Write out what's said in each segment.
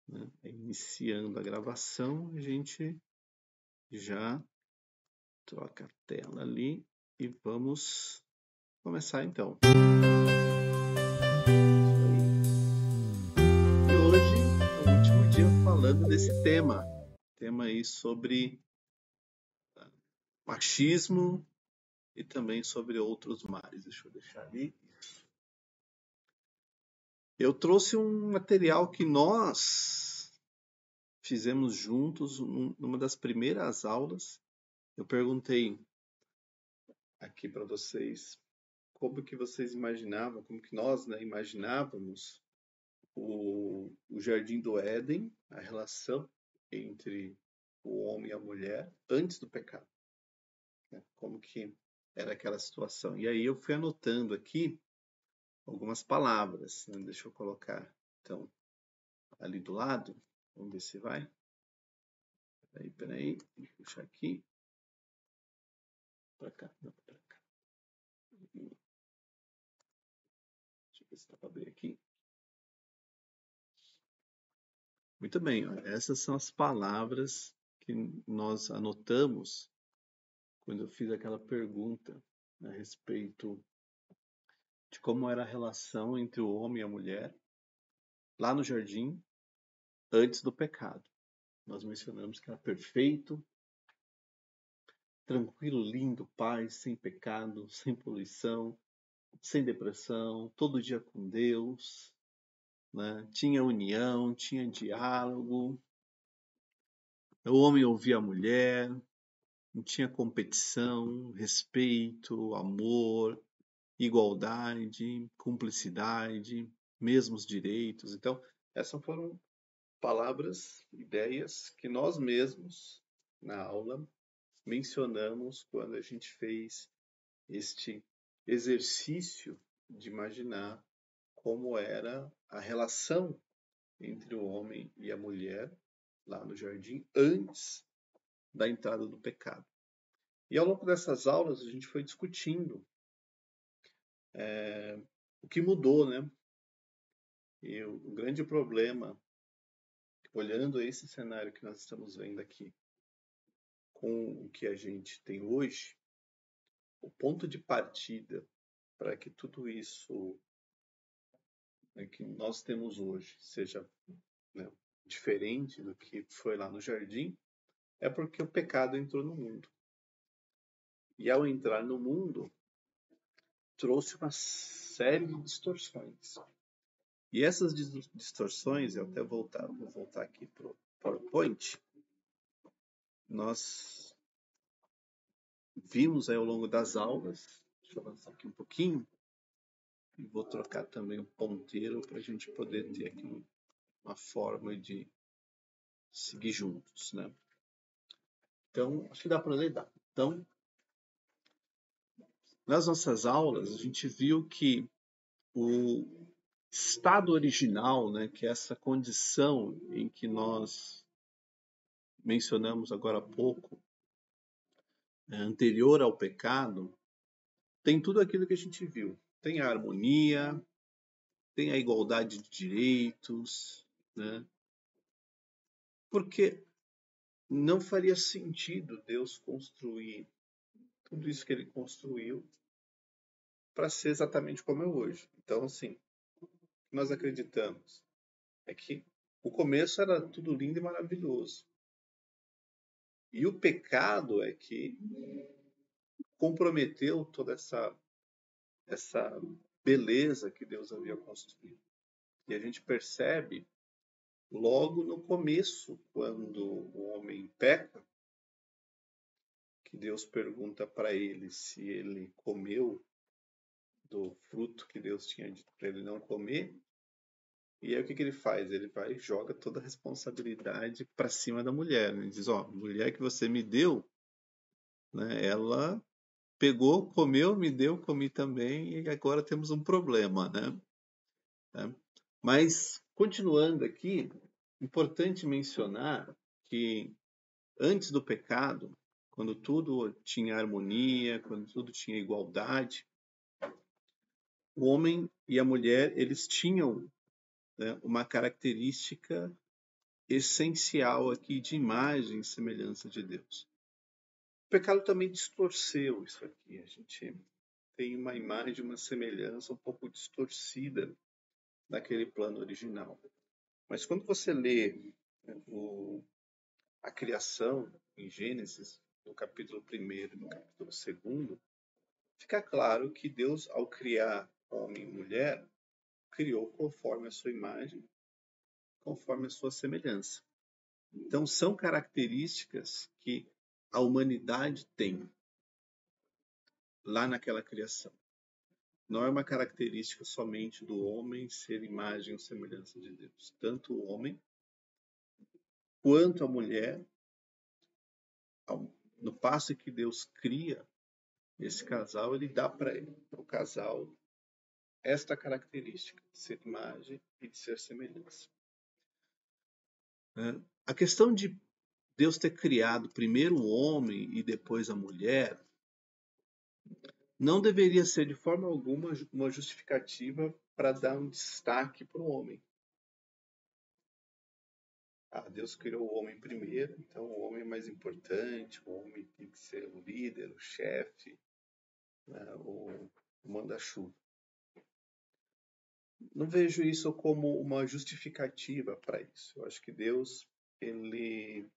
né? Iniciando a gravação, a gente já troca a tela ali e vamos começar então. E hoje é o último dia falando desse tema aí sobre machismo e também sobre outros mares. Deixa eu deixar ali. Eu trouxe um material que nós fizemos juntos numa das primeiras aulas. Eu perguntei aqui para vocês como que vocês imaginavam, como que nós, né, imaginávamos o Jardim do Éden, a relação entre o homem e a mulher antes do pecado, né? Como que era aquela situação. E aí eu fui anotando aqui algumas palavras, né? Deixa eu colocar, então, ali do lado. Vamos ver se vai. Peraí. Deixa eu puxar aqui. Para cá, não, para cá. Deixa eu ver se dá para abrir aqui. Muito bem, olha, essas são as palavras que nós anotamos quando eu fiz aquela pergunta a respeito de como era a relação entre o homem e a mulher lá no jardim antes do pecado. Nós mencionamos que era perfeito, tranquilo, lindo, paz, sem pecado, sem poluição, sem depressão, todo dia com Deus, né? Tinha união, tinha diálogo, o homem ouvia a mulher, não tinha competição, respeito, amor, igualdade, cumplicidade, mesmos direitos. Então, essas foram palavras, ideias que nós mesmos, na aula, mencionamos quando a gente fez este exercício de imaginar como era a relação entre o homem e a mulher lá no jardim antes da entrada do pecado. E ao longo dessas aulas a gente foi discutindo o que mudou, né? E o grande problema, olhando esse cenário que nós estamos vendo aqui, com o que a gente tem hoje, o ponto de partida para que tudo isso, né, que nós temos hoje seja, né, diferente do que foi lá no jardim, é porque o pecado entrou no mundo. E ao entrar no mundo, trouxe uma série de distorções. E essas distorções, eu até vou voltar aqui para o PowerPoint, nós vimos aí ao longo das aulas. Deixa eu avançar aqui um pouquinho. E vou trocar também o ponteiro para a gente poder ter aqui uma forma de seguir juntos, né? Então, acho que dá para ler, dá. Então, nas nossas aulas, a gente viu que o estado original, né, que é essa condição em que nós mencionamos agora há pouco, anterior ao pecado, tem tudo aquilo que a gente viu. Tem a harmonia, tem a igualdade de direitos, né? Porque não faria sentido Deus construir tudo isso que ele construiu para ser exatamente como é hoje. Então, assim, o que nós acreditamos é que o começo era tudo lindo e maravilhoso. E o pecado é que comprometeu toda essa beleza que Deus havia construído. E a gente percebe logo no começo, quando o homem peca, que Deus pergunta para ele se ele comeu do fruto que Deus tinha dito para ele não comer. E aí o que ele faz? Ele vai e joga toda a responsabilidade para cima da mulher, né? Ele diz, ó, mulher que você me deu, né, ela pegou, comeu, me deu, comi também, e agora temos um problema, né? Mas, continuando aqui, importante mencionar que antes do pecado, quando tudo tinha harmonia, quando tudo tinha igualdade, o homem e a mulher, eles tinham, né, uma característica essencial aqui de imagem e semelhança de Deus. O pecado também distorceu isso aqui. A gente tem uma imagem, uma semelhança um pouco distorcida naquele plano original. Mas quando você lê, né, a criação em Gênesis, no capítulo 1º e no capítulo 2º, fica claro que Deus, ao criar homem e mulher, criou conforme a sua imagem, conforme a sua semelhança. Então, são características que a humanidade tem lá naquela criação. Não é uma característica somente do homem ser imagem ou semelhança de Deus. Tanto o homem quanto a mulher, no passo que Deus cria esse casal, ele dá para o casal esta característica de ser imagem e de ser semelhança. A questão de Deus ter criado primeiro o homem e depois a mulher não deveria ser de forma alguma uma justificativa para dar um destaque para o homem. Deus criou o homem primeiro, então o homem é mais importante, o homem tem que ser o líder, o chefe, né, o manda-chuva. Não vejo isso como uma justificativa para isso. Eu acho que Deus, ele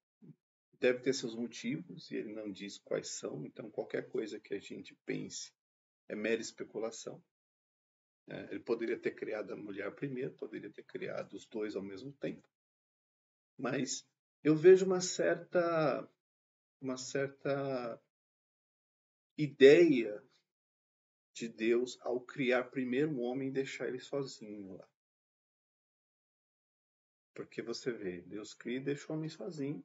deve ter seus motivos e ele não diz quais são, então qualquer coisa que a gente pense é mera especulação. Ele poderia ter criado a mulher primeiro, poderia ter criado os dois ao mesmo tempo, mas eu vejo uma certa ideia de Deus ao criar primeiro o homem e deixar ele sozinho lá. Porque você vê, Deus cria e deixa o homem sozinho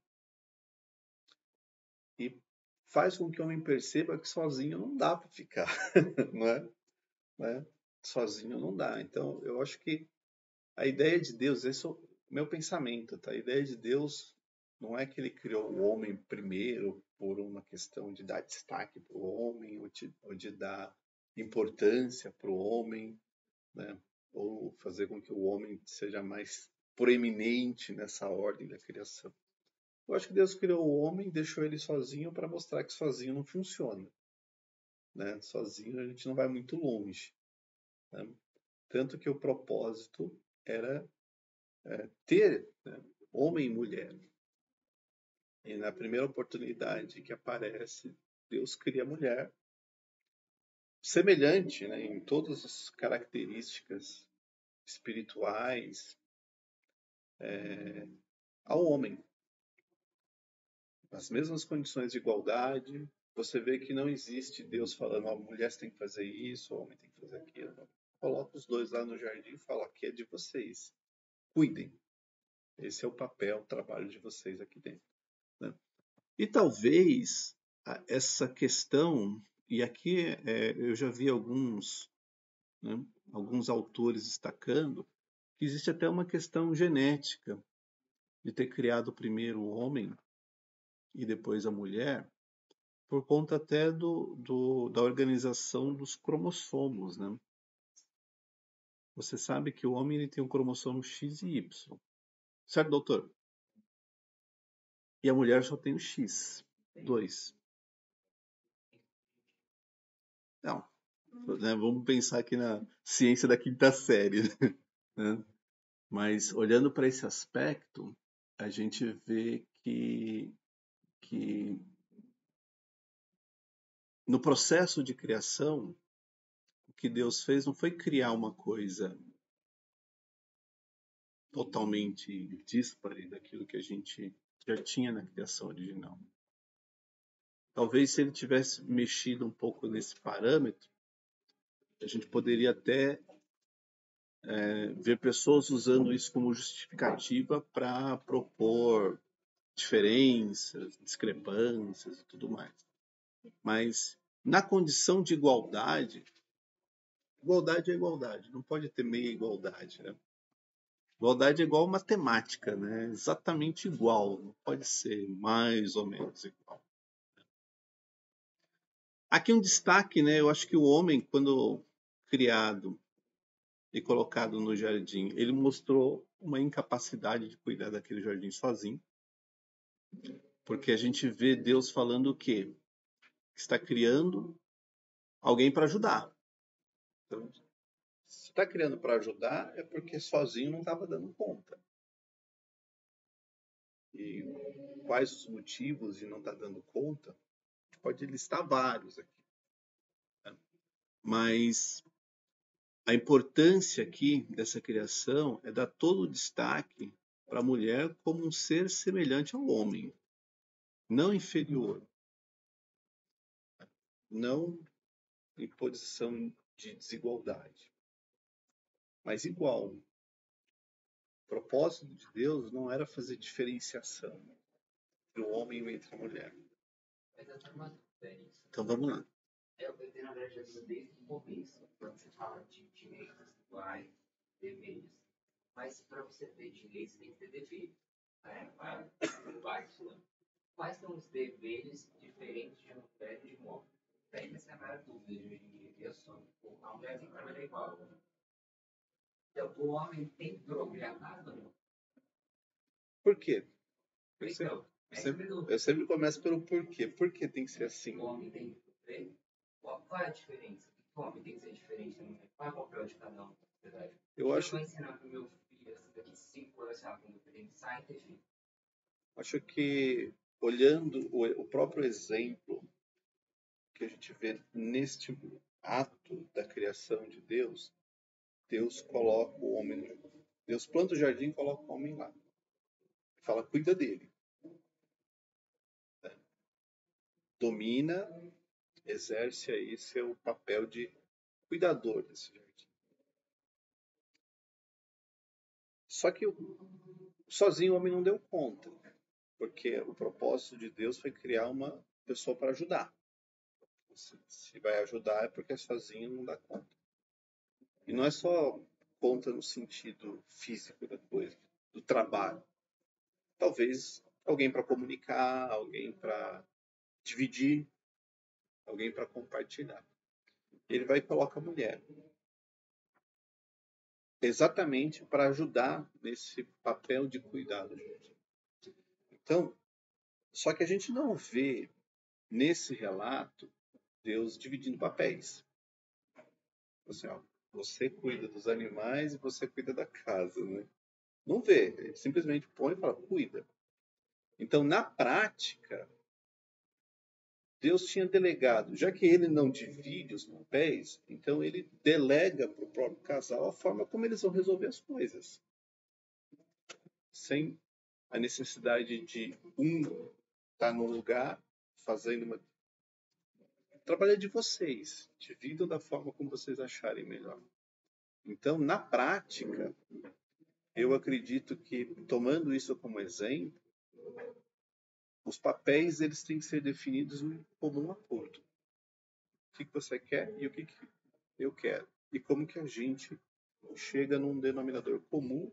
e faz com que o homem perceba que sozinho não dá para ficar, não é? Né? Sozinho não dá. Então, eu acho que a ideia de Deus, esse é o meu pensamento, tá? A ideia de Deus não é que ele criou o homem primeiro por uma questão de dar destaque para o homem ou de dar importância para o homem, né? Ou fazer com que o homem seja mais proeminente nessa ordem da criação. Eu acho que Deus criou o homem e deixou ele sozinho para mostrar que sozinho não funciona, né? Sozinho a gente não vai muito longe, né? Tanto que o propósito era ter, né, homem e mulher. E na primeira oportunidade que aparece, Deus cria a mulher semelhante, né, em todas as características espirituais ao homem. As mesmas condições de igualdade. Você vê que não existe Deus falando, a mulher tem que fazer isso, o homem tem que fazer aquilo. Coloca os dois lá no jardim e fala, aqui é de vocês. Cuidem. Esse é o papel, o trabalho de vocês aqui dentro, né? E talvez essa questão, e aqui eu já vi alguns, né, alguns autores destacando, que existe até uma questão genética de ter criado primeiro o homem e depois a mulher, por conta até da organização dos cromossomos, né? Você sabe que o homem ele tem um cromossomo X e Y, certo, doutor? E a mulher só tem o X, 2. Não, né, vamos pensar aqui na ciência da quinta série, né? Mas olhando para esse aspecto, a gente vê que no processo de criação, o que Deus fez não foi criar uma coisa totalmente díspare daquilo que a gente já tinha na criação original. Talvez se ele tivesse mexido um pouco nesse parâmetro, a gente poderia até ver pessoas usando isso como justificativa para propor diferenças, discrepâncias e tudo mais. Mas na condição de igualdade, igualdade é igualdade, não pode ter meia igualdade, né? Igualdade é igual matemática, né? Exatamente igual, não pode ser mais ou menos igual. Aqui um destaque, né? Eu acho que o homem, quando criado, e colocado no jardim, ele mostrou uma incapacidade de cuidar daquele jardim sozinho, porque a gente vê Deus falando o quê? Que está criando alguém para ajudar. Então, se está criando para ajudar, é porque sozinho não estava dando conta. E quais os motivos de não estar dando conta? A gente pode listar vários aqui. Né? Mas a importância aqui dessa criação é dar todo o destaque para a mulher como um ser semelhante ao homem, não inferior, não em posição de desigualdade, mas igual. O propósito de Deus não era fazer diferenciação entre o homem e entre a mulher. Então vamos lá. Eu tenho, na verdade, desde o começo, quando você fala de direitos iguais, deveres. Mas para você ter direitos, tem que ter deveres. Quais são os deveres diferentes de mulher e de homem? Daí essa é a maior dúvida de hoje em dia, que é só a mulher tem que trabalhar igual. Então, o homem tem que prover a casa ou não? Por quê? Então, Eu sempre começo pelo porquê. Por que tem que ser assim? O homem tem que prover? Qual é a diferença? O homem tem que ser diferente da mulher? Qual é o papel de cada um na sociedade? Eu vou ensinar para o meu filho, assim, daqui 5 anos, quando ele pensar e ter filho. Acho que, olhando o próprio exemplo que a gente vê neste ato da criação de Deus, Deus coloca o homem no jardim. Deus planta o jardim e coloca o homem lá. Fala, cuida dele. Domina, exerce aí seu papel de cuidador desse jardim. Só que sozinho o homem não deu conta, porque o propósito de Deus foi criar uma pessoa para ajudar. Se vai ajudar é porque sozinho não dá conta. E não é só conta no sentido físico da coisa, do trabalho. Talvez alguém para comunicar, alguém para dividir, alguém para compartilhar. Ele vai e coloca a mulher. Exatamente para ajudar nesse papel de cuidado. Então, só que a gente não vê nesse relato Deus dividindo papéis. Assim, ó, você cuida dos animais e você cuida da casa, né? Não vê, ele simplesmente põe e fala, cuida. Então, na prática, Deus tinha delegado, já que ele não divide os papéis, então ele delega para o próprio casal a forma como eles vão resolver as coisas. Sem a necessidade de um estar no lugar fazendo uma... Trabalho de vocês, dividam da forma como vocês acharem melhor. Então, na prática, eu acredito que, tomando isso como exemplo, os papéis eles têm que ser definidos em comum acordo. O que você quer e o que eu quero. E como que a gente chega num denominador comum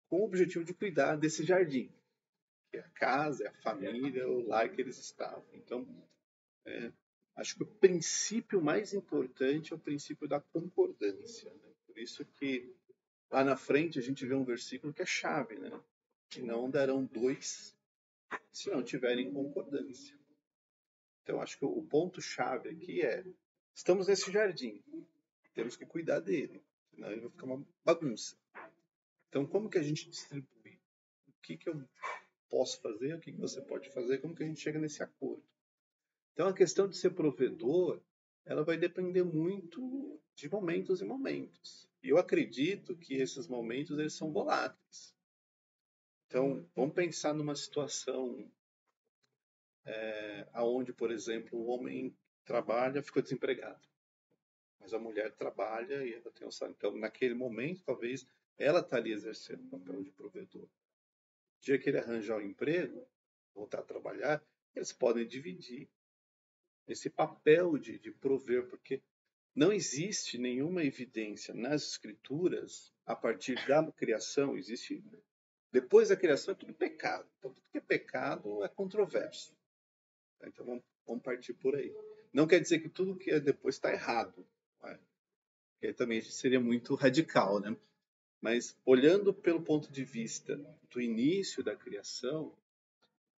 com o objetivo de cuidar desse jardim, que é a casa, é a família, o lar que eles estavam. Então, acho que o princípio mais importante é o princípio da concordância. Né? Por isso que lá na frente a gente vê um versículo que é chave, né? Que não darão dois se não tiverem concordância. Então, acho que o ponto-chave aqui é: estamos nesse jardim, temos que cuidar dele, senão ele vai ficar uma bagunça. Então, como que a gente distribui? O que eu posso fazer? O que você pode fazer? Como que a gente chega nesse acordo? Então, a questão de ser provedor, ela vai depender muito de momentos e momentos. E eu acredito que esses momentos eles são voláteis. Então, vamos pensar numa situação aonde, por exemplo, o homem trabalha, ficou desempregado. Mas a mulher trabalha e ela tem um salário. Então, naquele momento, talvez ela estaria exercendo o papel de provedor. No dia que ele arranjar um emprego, voltar a trabalhar, eles podem dividir esse papel de prover, porque não existe nenhuma evidência nas escrituras a partir da criação. Existe depois da criação é tudo pecado. Então, tudo que é pecado é controverso. Então, vamos partir por aí. Não quer dizer que tudo que é depois está errado. Não é? que aí também seria muito radical, né? Mas olhando pelo ponto de vista do início da criação,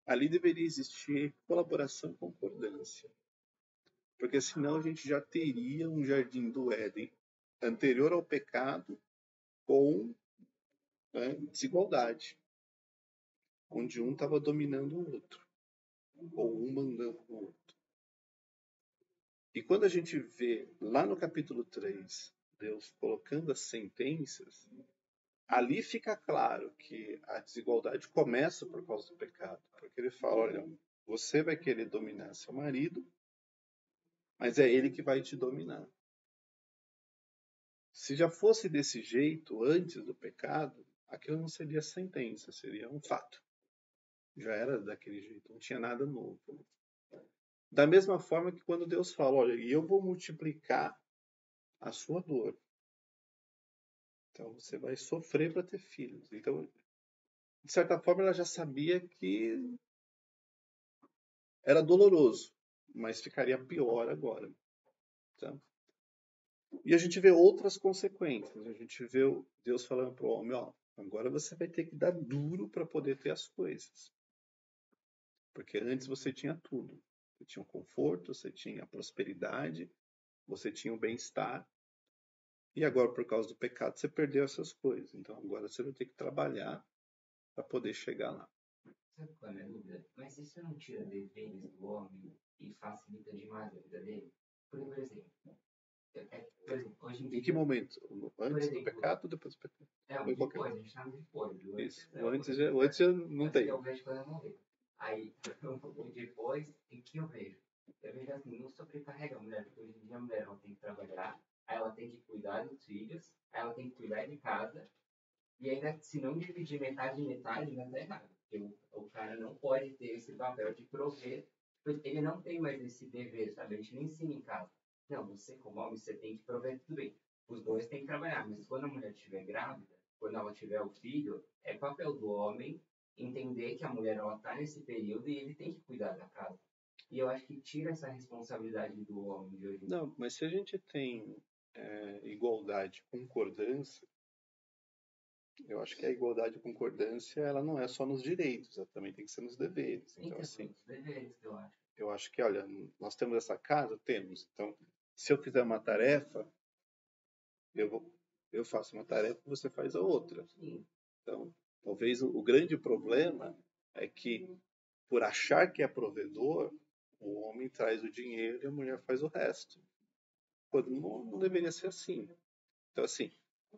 ali deveria existir colaboração e concordância. Porque senão a gente já teria um jardim do Éden anterior ao pecado com, né, desigualdade, onde um estava dominando o outro, ou um mandando o outro. E quando a gente vê lá no capítulo 3, Deus colocando as sentenças, ali fica claro que a desigualdade começa por causa do pecado. Porque ele fala, olha, você vai querer dominar seu marido, mas é ele que vai te dominar. Se já fosse desse jeito antes do pecado, aquilo não seria sentença, seria um fato. Já era daquele jeito, não tinha nada novo. Da mesma forma que quando Deus fala, olha, eu vou multiplicar a sua dor. Então você vai sofrer para ter filhos. Então, de certa forma, ela já sabia que era doloroso, mas ficaria pior agora. Tá? E a gente vê outras consequências. A gente vê Deus falando para o homem, ó, agora você vai ter que dar duro para poder ter as coisas. Porque antes você tinha tudo. Você tinha o conforto, você tinha a prosperidade, você tinha o bem-estar. E agora, por causa do pecado, você perdeu essas coisas. Então agora você vai ter que trabalhar para poder chegar lá. Sabe qual é a minha dúvida? Mas isso não tira deveres do homem e facilita demais a vida dele? Por exemplo, por exemplo, hoje em dia... Em que momento? Antes do exemplo, pecado ou depois do pecado? o depois, a gente tá no depois. Isso. O antes já não tem. Eu vejo quando eu morrer. Aí, o depois, em que eu vejo? Eu vejo assim, não sobrecarrega a mulher, porque hoje em dia a mulher ela tem que trabalhar, aí ela tem que cuidar dos filhos, aí ela tem que cuidar de casa, e ainda, se não dividir metade em metade, ainda tá errado. Porque o cara não pode ter esse papel de prover, porque ele não tem mais esse dever, sabe? A gente não ensina em casa. Não, você como homem, você tem que prover tudo bem. Os dois têm que trabalhar, mas quando a mulher estiver grávida, quando ela tiver o filho, é papel do homem entender que a mulher ela está nesse período e ele tem que cuidar da casa. E eu acho que tira essa responsabilidade do homem de hoje. Não, mas se a gente tem igualdade, concordância, eu acho que a igualdade e concordância ela não é só nos direitos, ela também tem que ser nos deveres. Então, assim, os deveres, eu acho. Eu acho que, olha, nós temos essa casa? Temos. Então, se eu fizer uma tarefa, eu faço uma tarefa e você faz a outra. Então, talvez o grande problema é que, por achar que é provedor, o homem traz o dinheiro e a mulher faz o resto. Quando não deveria ser assim. Então, assim,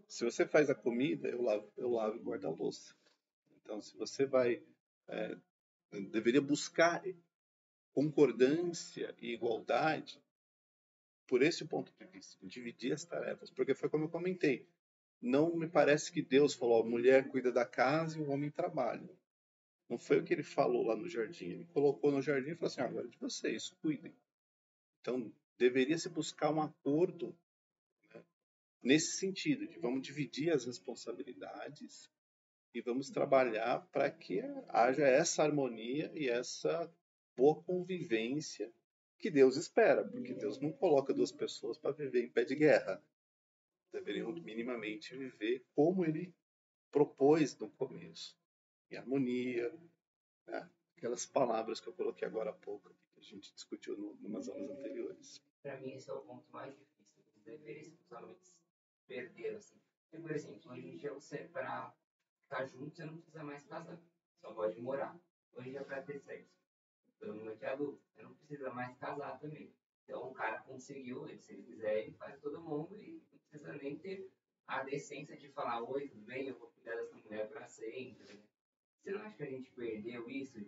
se você faz a comida, eu lavo e guardo a louça. Então, se você vai... deveria buscar concordância e igualdade por esse ponto de vista, dividir as tarefas, porque foi como eu comentei, não me parece que Deus falou, a mulher cuida da casa e o homem trabalha. Não foi o que ele falou lá no jardim, ele colocou no jardim e falou assim, agora é de vocês, cuidem. Então, deveria se buscar um acordo, né, nesse sentido, de vamos dividir as responsabilidades e vamos trabalhar para que haja essa harmonia e essa boa convivência que Deus espera, porque Deus não coloca duas pessoas para viver em pé de guerra. Deveriam minimamente viver como ele propôs no começo, em harmonia, né? Aquelas palavras que eu coloquei agora há pouco, que a gente discutiu numas aulas anteriores. Para mim, esse é o ponto mais difícil, os deveres que os homens perderam, assim. Porque, por exemplo, hoje em dia, você, para estar junto, você não precisa mais casar, só pode morar. Hoje em dia, para ter sexo, todo mundo aqui é adulto, você não precisa mais casar também. Então, o cara conseguiu, se ele quiser, ele faz todo mundo e não precisa nem ter a decência de falar, oi, tudo bem, eu vou cuidar dessa mulher para sempre. Você não acha que a gente perdeu isso,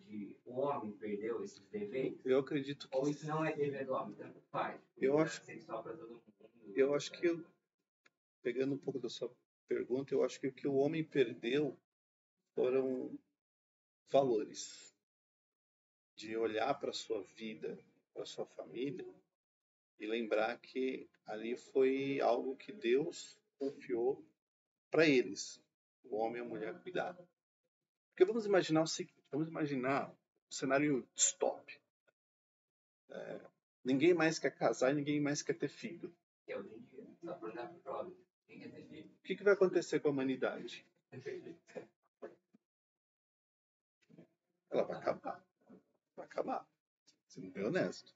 o homem perdeu esses deveres? Eu acredito que... Ou isso não é dever do homem, tanto faz. Eu acho... Sexual para todo mundo. Eu acho que, pegando um pouco da sua pergunta, eu acho que o que o homem perdeu foram valores. De olhar para a sua vida, para a sua família, e lembrar que ali foi algo que Deus confiou para eles, o homem e a mulher cuidar. Porque vamos imaginar o seguinte, vamos imaginar um cenário distópico. Ninguém mais quer casar e ninguém mais quer ter filho. Que é hoje em dia. Só por dar prova. Quem quer ter filho? O que vai acontecer com a humanidade? Ela vai acabar. Vai acabar. Sendo bem honesto.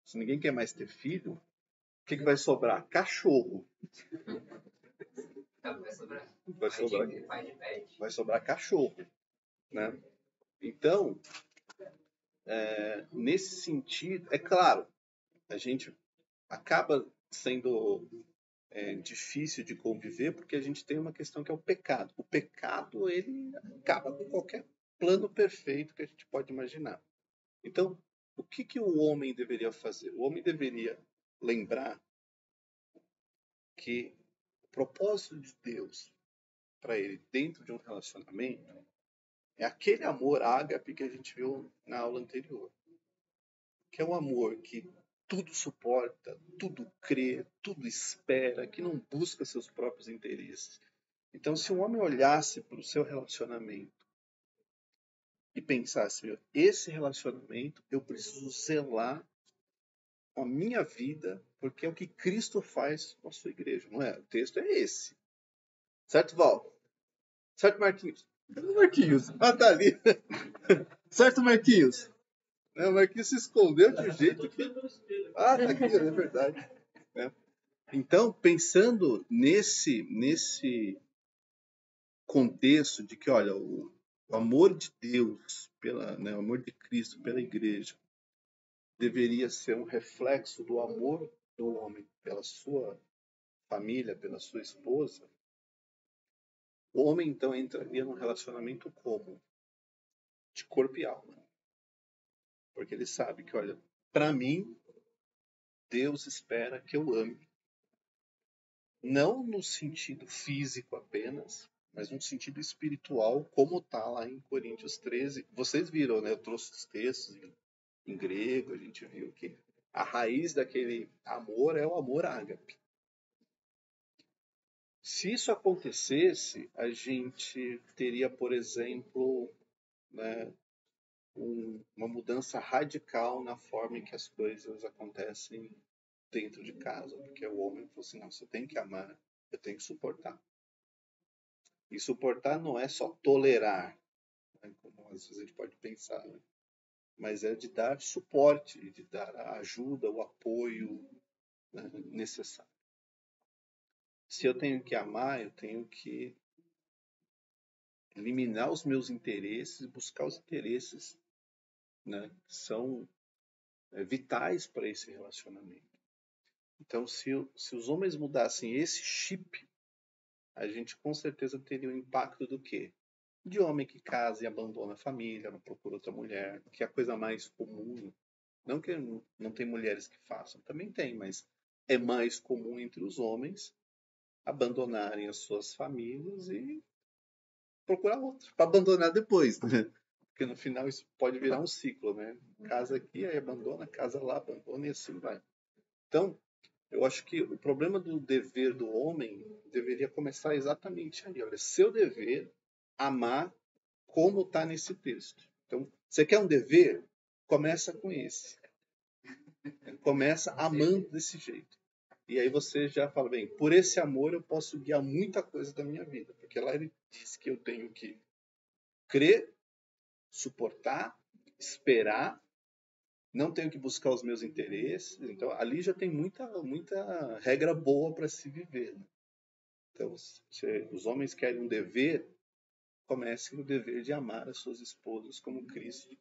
Se ninguém quer mais ter filho, o que vai sobrar? Cachorro. Então vai sobrar. Vai sobrar cachorro, né? Então, nesse sentido, é claro, a gente acaba sendo difícil de conviver porque a gente tem uma questão que é o pecado. O pecado, ele acaba com qualquer plano perfeito que a gente pode imaginar. Então, o que o homem deveria fazer? O homem deveria lembrar que o propósito de Deus para ele dentro de um relacionamento é aquele amor ágape que a gente viu na aula anterior. Que é um amor que tudo suporta, tudo crê, tudo espera, que não busca seus próprios interesses. Então, se um homem olhasse para o seu relacionamento e pensasse, esse relacionamento eu preciso zelar com a minha vida, porque é o que Cristo faz com a sua igreja, não é? O texto é esse. Certo, Val? Certo, Marquinhos? Cadê o Marquinhos? Ah, tá ali. Certo, Marquinhos? O Marquinhos se escondeu de um jeito que... Ah, tá aqui, é verdade. Então, pensando nesse contexto de que, olha, o amor de Deus, o amor de Cristo pela igreja, deveria ser um reflexo do amor do homem pela sua família, pela sua esposa, o homem, então, entraria num relacionamento como? De corpo e alma. Porque ele sabe que, olha, para mim, Deus espera que eu ame. Não no sentido físico apenas, mas no sentido espiritual, como está lá em Coríntios 13. Vocês viram, né? Eu trouxe os textos em grego, a gente viu que a raiz daquele amor é o amor ágape. Se isso acontecesse, a gente teria, por exemplo, né, uma mudança radical na forma em que as coisas acontecem dentro de casa. Porque o homem falou assim, não, você tem que amar, eu tenho que suportar. E suportar não é só tolerar, né, como às vezes a gente pode pensar, né? Mas é de dar suporte, de dar a ajuda, o apoio, né, necessário. Se eu tenho que amar, eu tenho que eliminar os meus interesses e buscar os interesses, né, que são vitais para esse relacionamento. Então, se os homens mudassem esse chip, a gente com certeza teria um impacto do quê? De homem que casa e abandona a família, não procura outra mulher, que é a coisa mais comum. Não que não tem mulheres que façam, também tem, mas é mais comum entre os homens abandonarem as suas famílias e procurar outra, para abandonar depois, né? Porque no final isso pode virar um ciclo, né? Casa aqui, aí abandona, casa lá, abandona e assim vai. Então, eu acho que o problema do dever do homem deveria começar exatamente aí. Olha, seu dever, amar como está nesse texto. Então, você quer um dever? Começa com esse. Começa amando desse jeito. E aí você já fala, bem, por esse amor eu posso guiar muita coisa da minha vida. Porque lá ele diz que eu tenho que crer, suportar, esperar, não tenho que buscar os meus interesses. Então, ali já tem muita regra boa para se viver. Né? Então, se os homens querem um dever, comecem o dever de amar as suas esposas como Cristo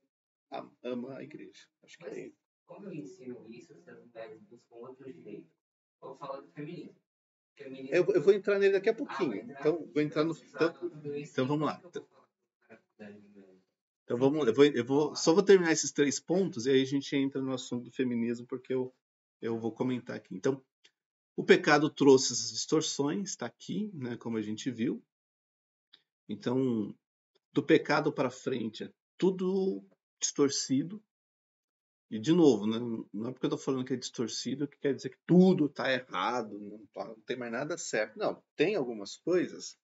ama a igreja. Acho que é isso. Como eu ensino isso, se as mulheres buscam outro direito? Vou falar do feminismo. Eu vou entrar nele daqui a pouquinho. Então, vou entrar no... Então, vamos lá. Então, só vou terminar esses 3 pontos e aí a gente entra no assunto do feminismo, porque eu vou comentar aqui. Então, o pecado trouxe essas distorções, está aqui, né, como a gente viu. Então, do pecado para frente, é tudo distorcido. E, de novo, né, não é porque eu estou falando que é distorcido que quer dizer que tudo está errado, não tem mais nada certo. Não, tem algumas coisas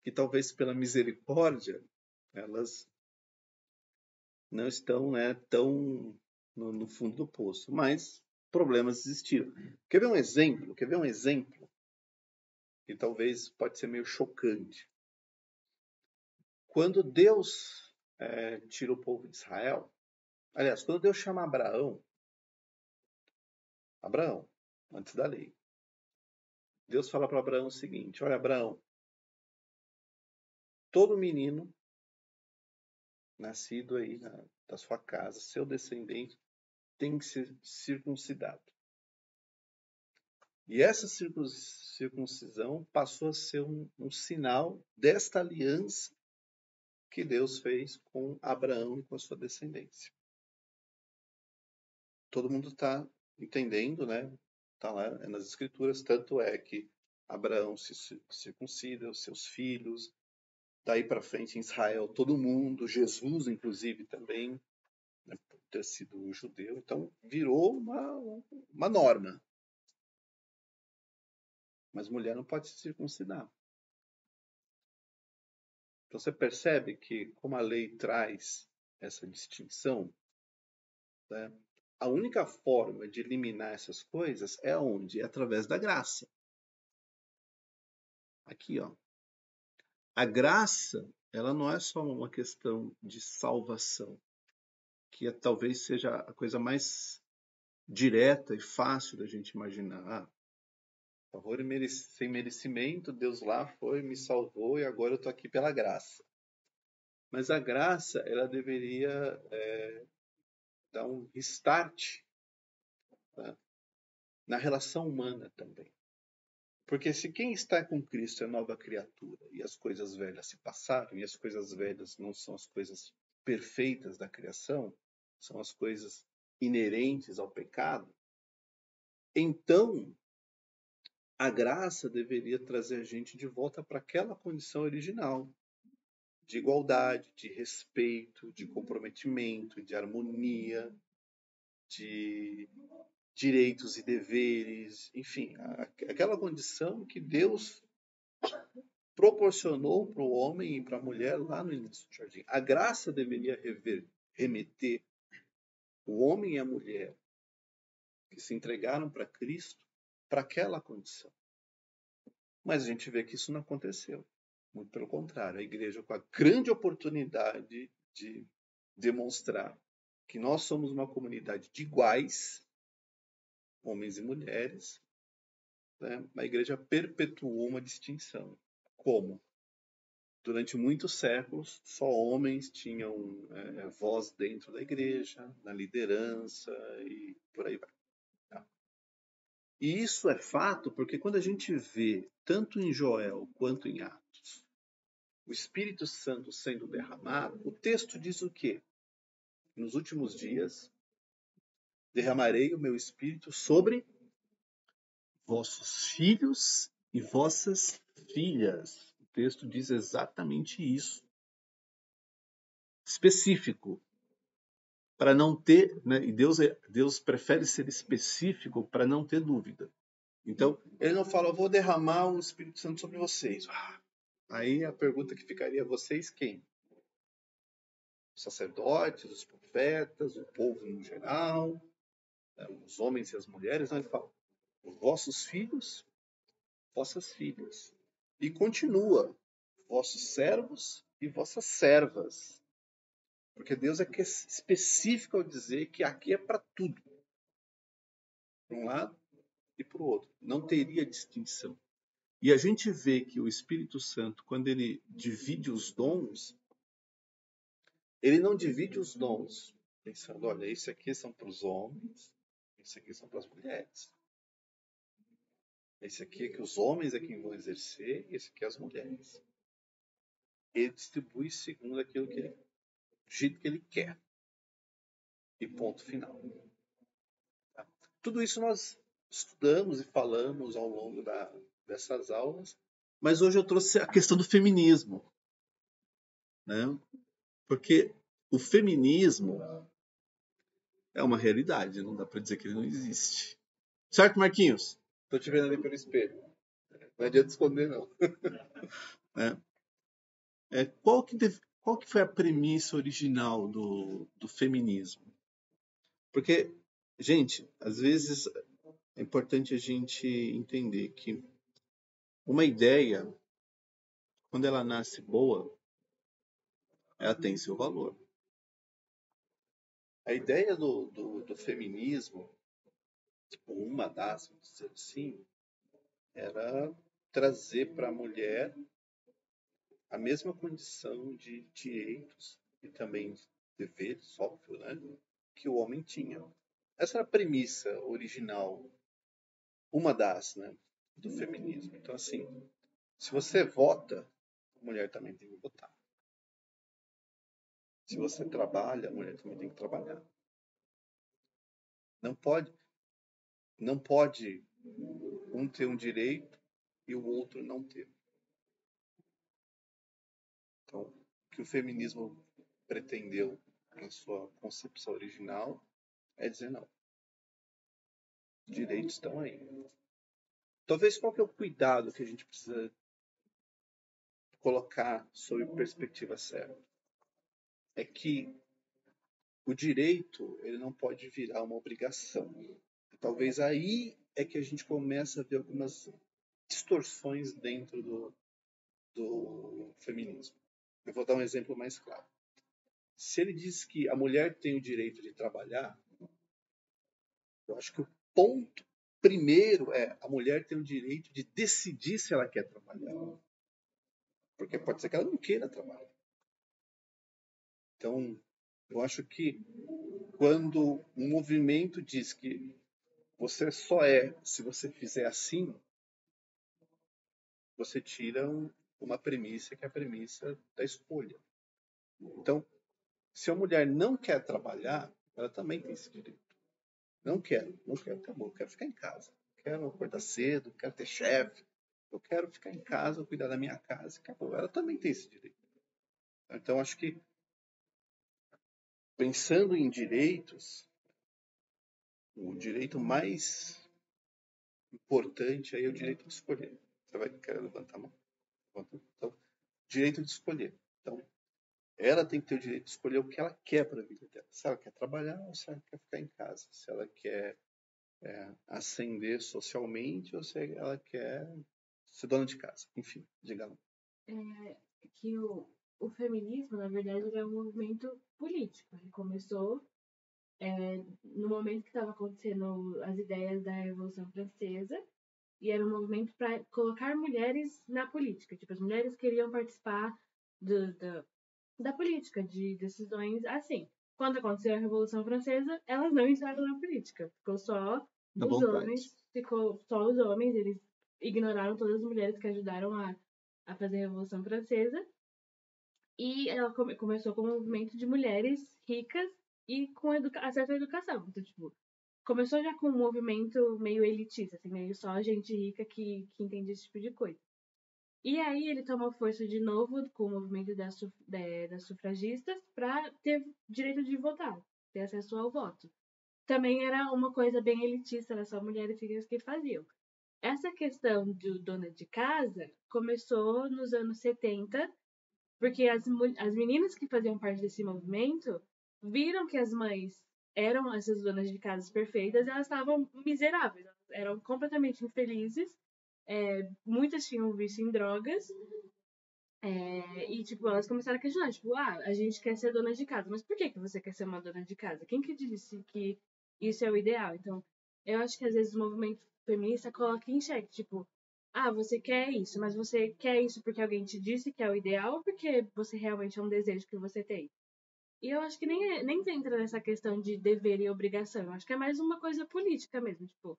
que talvez pela misericórdia elas não estão, né, tão no fundo do poço. Mas problemas existiram. Quer ver um exemplo? Que talvez pode ser meio chocante. Quando Deus tira o povo de Israel, aliás, quando Deus chama Abraão, antes da lei, Deus fala para Abraão o seguinte: olha, Abraão, todo menino nascido aí da sua casa, seu descendente, tem que ser circuncidado. E essa circuncisão passou a ser um sinal desta aliança que Deus fez com Abraão e com a sua descendência. Todo mundo está entendendo, né? Está lá nas Escrituras, tanto é que Abraão se circuncida, os seus filhos, daí para frente em Israel, todo mundo, Jesus inclusive também, né, por ter sido judeu, então virou uma norma. Mas mulher não pode se circuncidar. Então você percebe que, como a lei traz essa distinção, né, a única forma de eliminar essas coisas é onde? É através da graça. Aqui, ó. A graça, ela não é só uma questão de salvação, que talvez seja a coisa mais direta e fácil da gente imaginar. Favor sem merecimento, Deus lá foi, me salvou e agora eu estou aqui pela graça. Mas a graça, ela deveria dar um restart, né, na relação humana também. Porque se quem está com Cristo é nova criatura e as coisas velhas se passaram, e as coisas velhas não são as coisas perfeitas da criação, são as coisas inerentes ao pecado, então a graça deveria trazer a gente de volta para aquela condição original, de igualdade, de respeito, de comprometimento, de harmonia, de direitos e deveres, enfim, aquela condição que Deus proporcionou para o homem e para a mulher lá no início do jardim. A graça deveria remeter o homem e a mulher que se entregaram para Cristo para aquela condição. Mas a gente vê que isso não aconteceu. Muito pelo contrário, a igreja, com a grande oportunidade de demonstrar que nós somos uma comunidade de iguais, homens e mulheres, né? A igreja perpetuou uma distinção. Como? Durante muitos séculos, só homens tinham voz dentro da igreja, na liderança e por aí vai. Tá? E isso é fato porque quando a gente vê, tanto em Joel quanto em Atos, o Espírito Santo sendo derramado, o texto diz o quê? Nos últimos dias, derramarei o meu Espírito sobre vossos filhos e vossas filhas. O texto diz exatamente isso. Específico. Para não ter, né? E Deus prefere ser específico para não ter dúvida. Então, ele não fala, eu vou derramar o Espírito Santo sobre vocês. Aí a pergunta que ficaria, vocês quem? Os sacerdotes, os profetas, o povo no geral, os homens e as mulheres. Não, ele fala, os vossos filhos, vossas filhas. E continua, vossos servos e vossas servas. Porque Deus é específico ao dizer que aqui é para tudo. Para um lado e para o outro. Não teria distinção. E a gente vê que o Espírito Santo, quando ele divide os dons, ele não divide os dons pensando, olha, esse aqui são para os homens, esse aqui são para as mulheres. Esse aqui é que os homens é quem vão exercer, esse aqui é as mulheres. Ele distribui segundo aquilo que ele, do jeito que ele quer. E ponto final. Tá? Tudo isso nós estudamos e falamos ao longo dessas aulas, mas hoje eu trouxe a questão do feminismo, né? Porque o feminismo é uma realidade, não dá para dizer que ele não existe. Certo, Marquinhos? Estou te vendo ali pelo espelho. Não adianta esconder, não. Qual que foi a premissa original do feminismo? Porque Gente, às vezes é importante a gente entender que uma ideia, quando ela nasce boa, ela tem seu valor. A ideia do feminismo, ou uma das, vamos dizer assim, era trazer para a mulher a mesma condição de direitos e também deveres, óbvio, né, que o homem tinha. Essa era a premissa original, uma das, né, do feminismo. Então, assim, se você vota, a mulher também tem que votar. Se você trabalha, a mulher também tem que trabalhar. Não pode, não pode um ter um direito e o outro não ter. Então, o que o feminismo pretendeu na sua concepção original é dizer não. Os direitos estão aí. Talvez qual que é o cuidado que a gente precisa colocar sob perspectiva certa? É que o direito ele não pode virar uma obrigação. Talvez aí é que a gente começa a ver algumas distorções dentro do feminismo. Eu vou dar um exemplo mais claro. Se ele diz que a mulher tem o direito de trabalhar, eu acho que o ponto primeiro é a mulher tem o direito de decidir se ela quer trabalhar. Porque pode ser que ela não queira trabalhar. Então, eu acho que quando um movimento diz que você só é se você fizer assim, você tira uma premissa que é a premissa da escolha. Então, se a mulher não quer trabalhar, ela também tem esse direito. Não quero, acabou, quero ficar em casa. Quero acordar cedo, quero ter chefe, eu quero ficar em casa, cuidar da minha casa, acabou. Ela também tem esse direito. Então, acho que pensando em direitos, o direito mais importante aí é o direito de escolher. Você vai querer levantar a mão? Então, direito de escolher. Então, ela tem que ter o direito de escolher o que ela quer para a vida dela. Se ela quer trabalhar ou se ela quer ficar em casa. Se ela quer ascender socialmente ou se ela quer ser dona de casa. Enfim, diga lá. Que o feminismo, na verdade, ele é um movimento político. Ele começou no momento que estava acontecendo as ideias da Revolução Francesa, e era um movimento para colocar mulheres na política. Tipo, as mulheres queriam participar da política, de decisões assim. Quando aconteceu a Revolução Francesa, elas não entraram na política. Ficou só os homens, eles ignoraram todas as mulheres que ajudaram a fazer a Revolução Francesa. E ela começou com um movimento de mulheres ricas e com acesso à educação. Então, tipo, começou já com um movimento meio elitista, assim, meio só gente rica que entende esse tipo de coisa. E aí ele tomou força de novo com o movimento das sufragistas para ter direito de votar, ter acesso ao voto. Também era uma coisa bem elitista, era só mulheres ricas que faziam. Essa questão do dona de casa começou nos anos 70, porque as meninas que faziam parte desse movimento viram que as mães eram essas donas de casas perfeitas, elas estavam miseráveis, eram completamente infelizes, muitas tinham vício em drogas, e tipo, elas começaram a questionar, tipo, a gente quer ser dona de casa, mas por que você quer ser uma dona de casa? Quem que disse que isso é o ideal? Então, eu acho que às vezes o movimento feminista coloca em xeque, tipo, você quer isso, mas você quer isso porque alguém te disse que é o ideal ou porque você realmente é um desejo que você tem? E eu acho que nem entra nessa questão de dever e obrigação. Eu acho que é mais uma coisa política mesmo, tipo.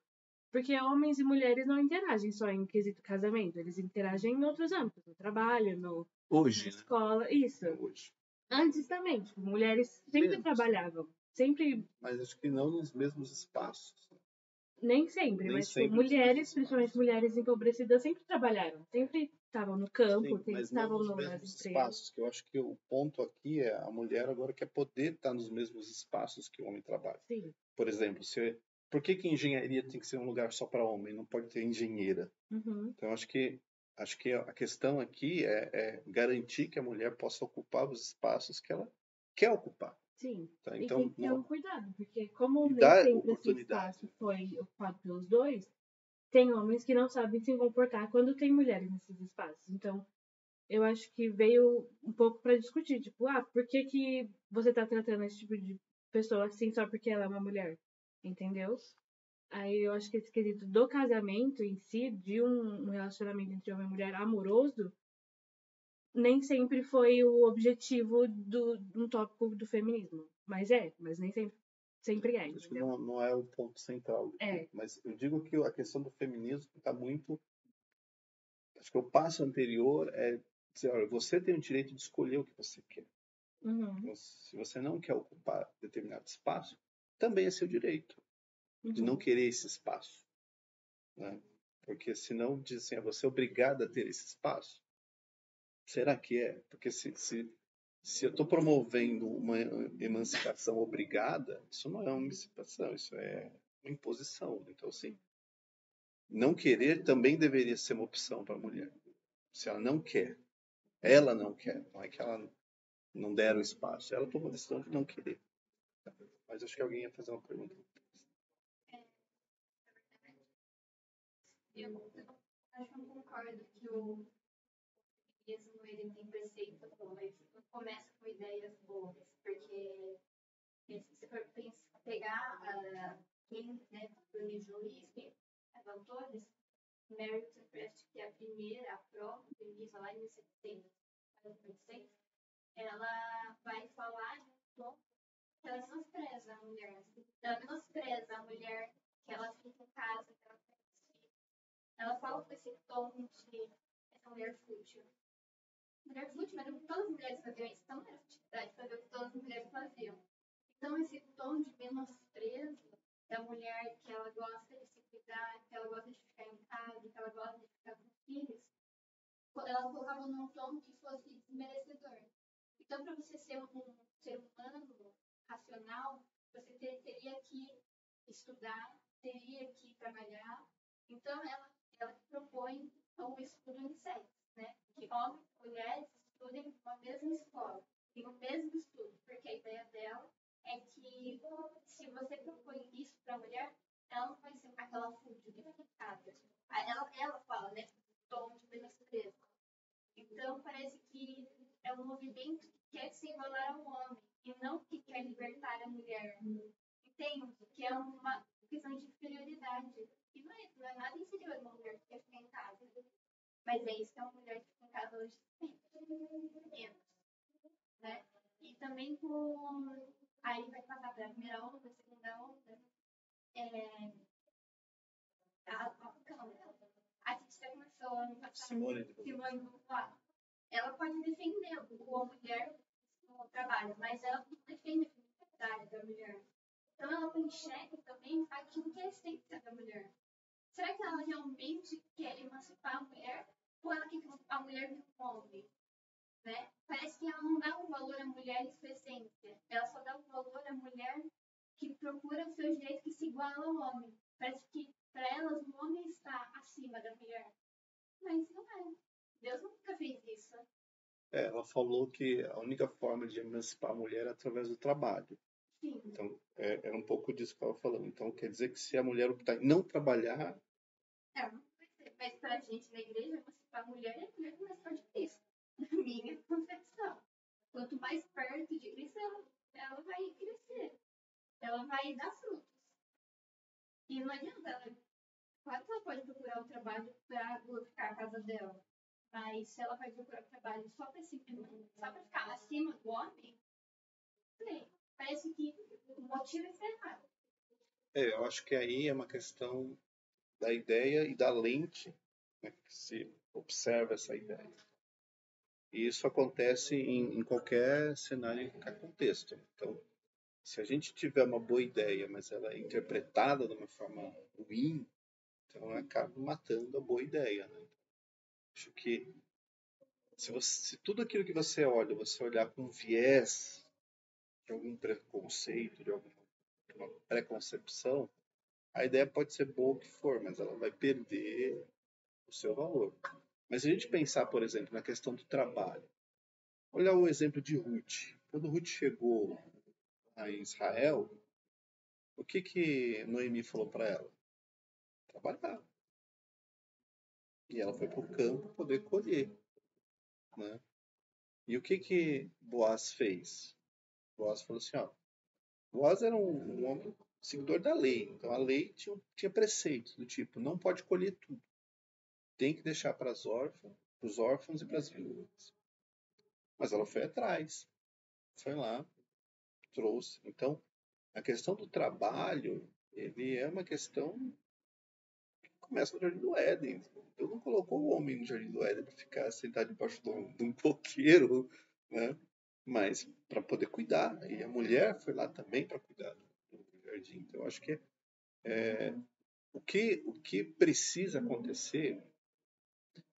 Porque homens e mulheres não interagem só em quesito casamento, eles interagem em outros âmbitos, no trabalho, na Hoje, né? escola, isso. Hoje. Antes também, tipo, mulheres sempre Menos. trabalhavam, sempre, Mas acho que não nos mesmos espaços. nem sempre, Nem mas tipo, sempre nos mulheres, mesmos principalmente espaços. mulheres empobrecidas, sempre trabalharam, sempre estavam no campo, Sim, sempre mas não estavam nos nas mesmos empresas. espaços. Que eu acho que o ponto aqui é a mulher agora quer poder estar nos mesmos espaços que o homem trabalha. Sim. Por exemplo, por que engenharia tem que ser um lugar só para homem? Não pode ter engenheira. Uhum. Então, acho que a questão aqui é garantir que a mulher possa ocupar os espaços que ela quer ocupar. Sim. Tá? E Então, tem que ter um cuidado, porque como e nem dar sempre esse oportunidade. espaço foi ocupado pelos dois, tem homens que não sabem se comportar quando tem mulheres nesses espaços. Então, eu acho que veio um pouco pra discutir, tipo, por que que você tá tratando esse tipo de pessoa assim só porque ela é uma mulher? Entendeu? Aí eu acho que esse quesito do casamento em si, de um relacionamento entre homem e mulher amoroso, nem sempre foi o objetivo de um tópico do feminismo. Mas nem sempre é, Acho que entendeu? não é o ponto central. É. Mas eu digo que a questão do feminismo está muito. Acho que o passo anterior é dizer, olha, você tem o direito de escolher o que você quer. Uhum, Então, se você não quer ocupar determinado espaço, também é seu direito de não uhum. querer esse espaço. Né? Porque senão dizem, você é obrigado a ter esse espaço. Será que é? Porque se eu estou promovendo uma emancipação obrigada, isso não é uma emancipação, isso é uma imposição. Então, assim, não querer também deveria ser uma opção para a mulher. Se ela não quer, não é que ela não der o espaço, ela tomou a decisão de não querer. Mas acho que alguém ia fazer uma pergunta. Eu acho que eu concordo que o feminismo ele tem preceitos bons, não começa com ideias boas, porque se você for pegar quem planejou isso, quem levantou eles, Mary Wollstonecraft, que é a primeira, a prova feminista lá em 1796, ela vai falar de um tom que ela menospreza a mulher. Ela menospreza a mulher que ela fica em casa, que ela tem filhos. Ela fala com esse tom de essa mulher fútil. Mulher fútil, mas todas as mulheres faziam isso, então não era futilidade fazer o que todas as mulheres faziam. Então esse tom de menosprezo da mulher que ela gosta de se cuidar, que ela gosta de ficar em casa, que ela gosta de ficar com filhos, ela colocava num tom que fosse desmerecedor. Então, para você ser um ser humano racional, você teria que estudar, teria que trabalhar. Então, ela propõe o estudo unissex, né? Que homens e mulheres estudem uma mesma escola, tem o mesmo estudo, porque a ideia dela é que se você propõe isso para a mulher, ela não vai ser aquela fútil que fica em casa. Ela fala, né? Tom de menosprezo. Então, parece que é um movimento que quer se igualar ao homem e não que quer libertar a mulher. Entende? Que é uma questão de inferioridade. E não é nada inferior uma mulher que quer ficar em casa. Mas é isso que é uma mulher que fica em casa hoje menos. Né? E também com. Aí vai passar para a primeira onda, a segunda onda. A gente já começou ano passado. Simone de Beauvoir. Ela pode defender a mulher no trabalho, mas ela não defende a felicidade da mulher. Então ela enxerga também aquilo que é a essência da mulher. Será que ela realmente quer emancipar a mulher? Ou ela quer que a mulher vire um homem? Né? Parece que ela não dá um valor à mulher em sua essência. Ela só dá um valor à mulher que procura o seu direito, que se iguala ao homem. Parece que para elas o homem está acima da mulher. Mas não é. Deus nunca fez isso. Ela falou que a única forma de emancipar a mulher é através do trabalho. Sim. Então, é um pouco disso que ela falou. Então, quer dizer que se a mulher optar em não trabalhar... Não vai ser. Mas pra gente na igreja, emancipar a mulher é a mulher mais forte de Cristo. Na minha concepção. Quanto mais perto de Cristo, ela vai crescer. Ela vai dar frutos. E não adianta ela... Claro que ela pode procurar um trabalho para glorificar a casa dela. Mas se ela vai procurar um trabalho só para ficar acima do homem, parece que o motivo é ser errado. Eu acho que aí é uma questão da ideia e da lente, né, que se observa essa ideia. E isso acontece em qualquer cenário, em qualquer contexto. Então, se a gente tiver uma boa ideia, mas ela é interpretada de uma forma ruim, então acaba matando a boa ideia. Né? Acho que se tudo aquilo que você olha, você olhar com viés de algum preconceito, de alguma preconcepção, a ideia pode ser boa o que for, mas ela vai perder o seu valor. Mas se a gente pensar, por exemplo, na questão do trabalho, Olha o exemplo de Ruth. Quando Ruth chegou a Israel, o que Noemi falou para ela? Trabalhar. E ela foi para o campo poder colher, né? E o que Boaz fez? Boaz falou assim, ó, Boaz era um homem seguidor da lei. Então a lei tinha preceitos do tipo, não pode colher tudo. Tem que deixar para os órfãos e para as viúvas. Mas ela foi atrás. Foi lá, trouxe. Então, a questão do trabalho, ele é uma questão que começa no Jardim do Éden. Deus não colocou o homem no Jardim do Éden para ficar sentado debaixo de um coqueiro, né? Mas para poder cuidar. E a mulher foi lá também para cuidar do jardim. Então, eu acho que o que precisa acontecer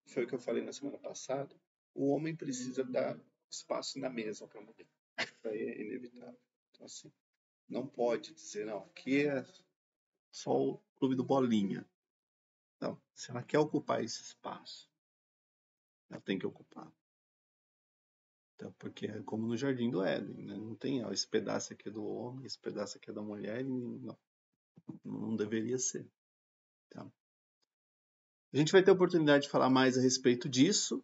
foi o que eu falei na semana passada. O homem precisa dar espaço na mesa para a mulher. Isso aí é inevitável. Então, assim, não pode dizer, não, aqui é só o clube do Bolinha. Não, se ela quer ocupar esse espaço, ela tem que ocupar. Então, porque é como no Jardim do Éden, né? Não tem, ó, esse pedaço aqui é do homem, esse pedaço aqui é da mulher, e não deveria ser. Tá? A gente vai ter a oportunidade de falar mais a respeito disso,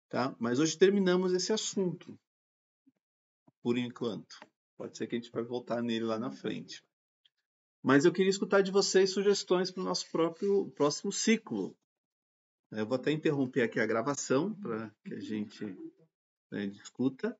tá? Mas hoje terminamos esse assunto, por enquanto. Pode ser que a gente vai voltar nele lá na frente. Mas eu queria escutar de vocês sugestões para o nosso próximo ciclo. Eu vou até interromper aqui a gravação para que a gente discuta.